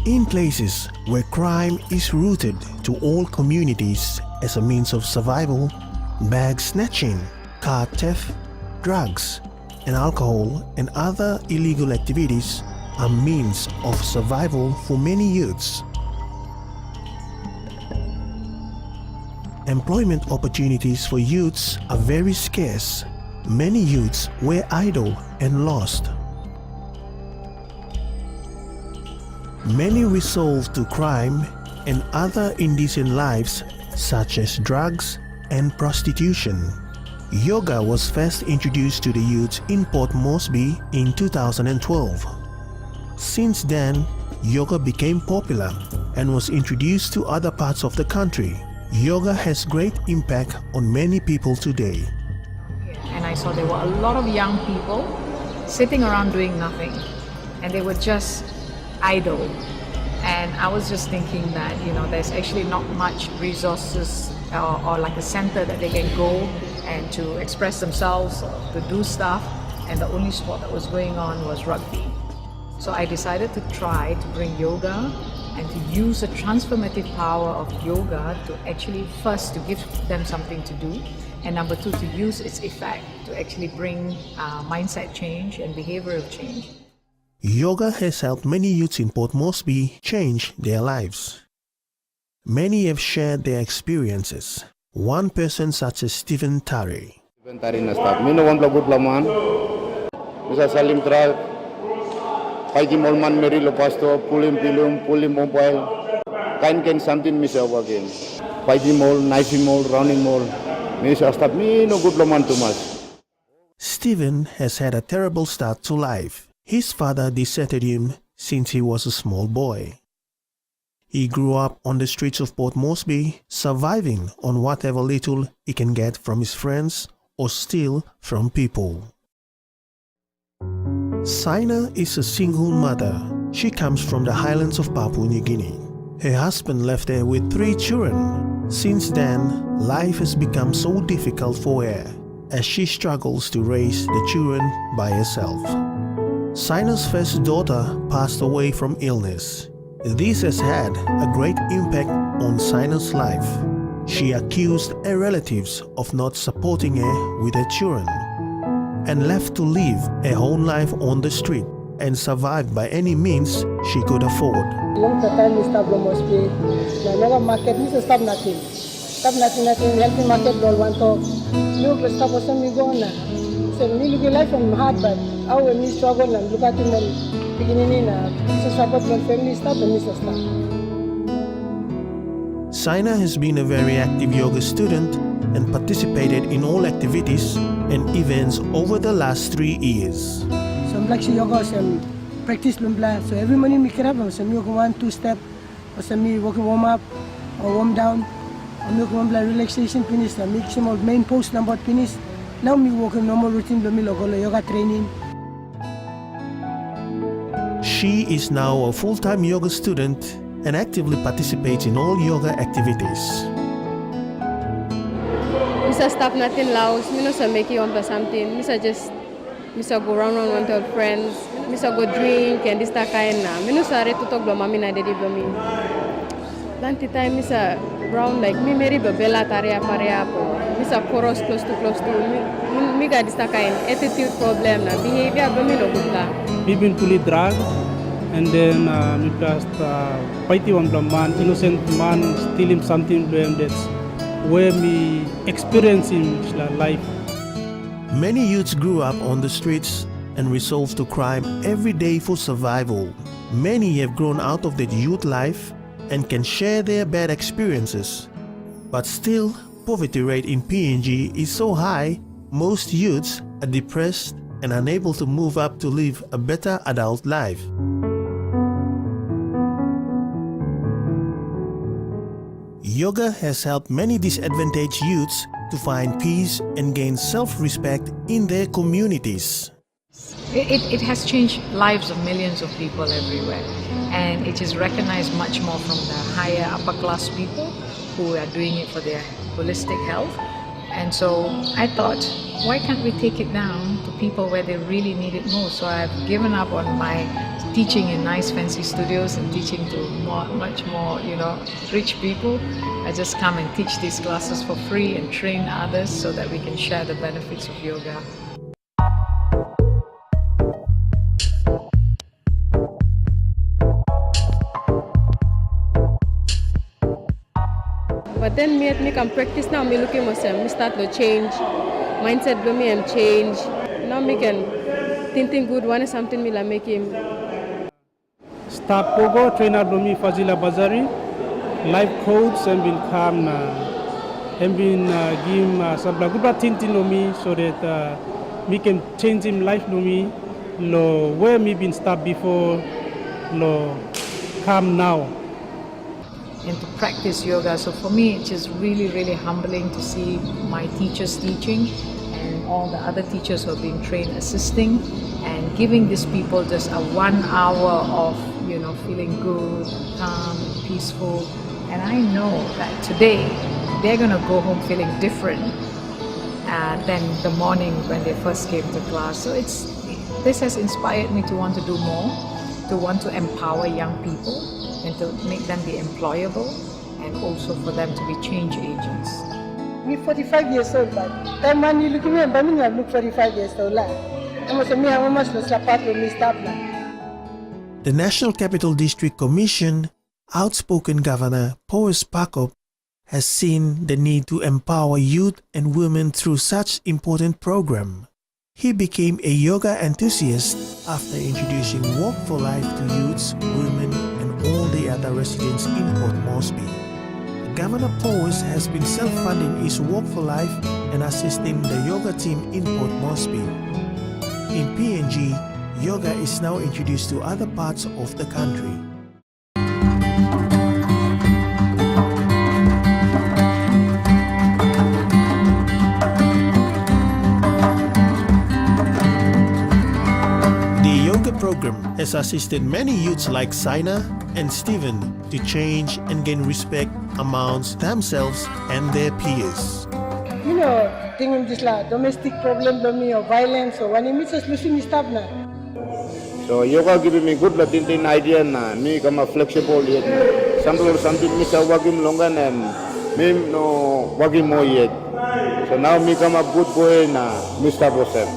In places where crime is rooted to all communities as a means of survival, bag snatching, car theft, drugs, and alcohol and other illegal activities are means of survival for many youths. Employment opportunities for youths are very scarce. Many youths were idle and lost. Many resolved to crime and other indecent lives such as drugs and prostitution. Yoga was first introduced to the youth in Port Moresby in 2012. Since then, yoga became popular and was introduced to other parts of the country. Yoga has great impact on many people today. And I saw there were a lot of young people sitting around doing nothing, and they were just idle. And I was just thinking that, there's actually not much resources or like a center that they can go and to express themselves, to do stuff, and the only sport that was going on was rugby. So I decided to try to bring yoga and to use the transformative power of yoga to actually first to give them something to do, and number two, to use its effect to actually bring mindset change and behavioral change. Yoga has helped many youths in Port Moresby change their lives. Many have shared their experiences. One person such as Stephen Tare. Stephen Tare na start. Mino wan good laman. Misa salim tra. Paiki molman meri lopasto. Pulim pilum, pulim mobile. Kain something misa again. Paiki mol, knifey mol, rounding mol. Misa start. Mino good laman too much. Stephen has had a terrible start to life. His father deserted him since he was a small boy. He grew up on the streets of Port Moresby, surviving on whatever little he can get from his friends or steal from people. Saina is a single mother. She comes from the highlands of Papua New Guinea. Her husband left her with 3 children. Since then, life has become so difficult for her as she struggles to raise the children by herself. Saina's first daughter passed away from illness. This has had a great impact on Saina's life. She accused her relatives of not supporting her with her children and left to live her whole life on the street and survive by any means she could afford. Long time we stop almost pay. Now market we stop nothing. Stop nothing. Healthy market don't want to. Look, stop us and we go on. So we look at life from hard, but how we struggle and look at them beginning na support from family stuff and Mr. stuff. Saina has been a very active yoga student and participated in all activities and events over the last 3 years. So I'm like yoga, some practice blah. So every morning we get up, so we walk 1-2 step, or some me walking warm up or warm down, or we walk relaxation finish, and make some main post number finish. Now me walking normal routine, but me logo yoga training. She is now a full-time yoga student and actively participates in all yoga activities. Misa stop nothing loud, me no say make you want something. Misa go round with our friends. Misa go drink and this that kind na. Me no say to talk about mami na daddy about me. Lanti time misa round like me meri bela tarea paria po. Misa chorus close to me got this kind attitude problem na behavior about me no good la. We've been fully drugged, and then we just fighting one man, innocent man stealing something from them. That's where me experiencing life. Many youths grew up on the streets and resolved to crime every day for survival. Many have grown out of that youth life and can share their bad experiences. But still, poverty rate in PNG is so high, most youths are depressed and unable to move up to live a better adult life. Yoga has helped many disadvantaged youths to find peace and gain self-respect in their communities. It has changed lives of millions of people everywhere, and it is recognized much more from the higher upper class people who are doing it for their holistic health, And so I thought, why can't we take it down to people where they really need it most? So I've given up on my teaching in nice fancy studios and teaching to much more, rich people. I just come and teach these classes for free and train others so that we can share the benefits of yoga. But then me can practice now, me looking myself, me start to change, mindset blow me and change. Now me can thinking good, one is something me like make him. Start Pogo, trainer blow me Fazilah Bazari, life coach and been calm and been give some good thinking to me so that me can change him life to me, lo where me been start before, lo calm now. And to practice yoga. So for me, it's just really, really humbling to see my teachers teaching and all the other teachers who are being trained assisting and giving these people just a 1 hour of, feeling good, calm, peaceful. And I know that today they're going to go home feeling different than the morning when they first came to class. So this has inspired me to want to do more, to want to empower young people and to make them be employable and also for them to be change agents. Me 45 years old, but time man you look at me, but me not look 45 years old. The National Capital District Commission, outspoken Governor Powes Pakop, has seen the need to empower youth and women through such important program. He became a yoga enthusiast after introducing Walk for Life to youths, women, and all the other residents in Port Moresby. Governor Powes has been self-funding his Walk for Life and assisting the yoga team in Port Moresby. In PNG, yoga is now introduced to other parts of the country. Program has assisted many youths like Saina and Stephen to change and gain respect amongst themselves and their peers. Thinking this domestic problem or violence or when you meet us losing stuff now. So yoga giving me good thinking idea na me come flexible yet. Something me sa working longer and me no working more yet. So now me come up good boy na Mr. Bosem.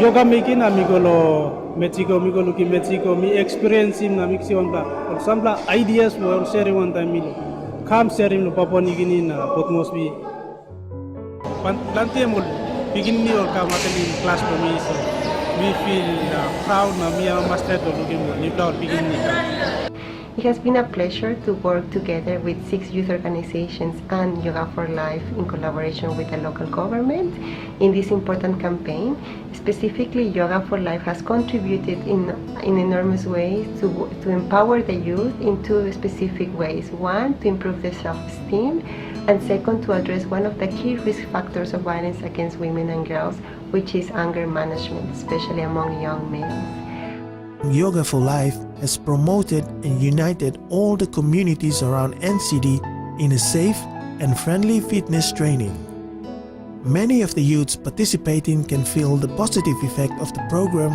Yoga making amigo lo Mexico, amigo looking Mexico, me experiencing na mixi on or some ideas were sharing one time me come sharing lo Papua New Guinea na Port Moresby. Lanti mo beginning or come attending class to me, so we feel proud na me ang master to looking mo live out beginning. It has been a pleasure to work together with 6 youth organizations and Yoga for Life in collaboration with the local government in this important campaign. Specifically, Yoga for Life has contributed in enormous ways to empower the youth in 2 specific ways. 1, to improve their self-esteem, and 2, to address one of the key risk factors of violence against women and girls, which is anger management, especially among young males. Yoga for Life has promoted and united all the communities around NCD in a safe and friendly fitness training. Many of the youths participating can feel the positive effect of the program,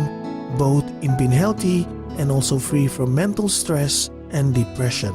both in being healthy and also free from mental stress and depression.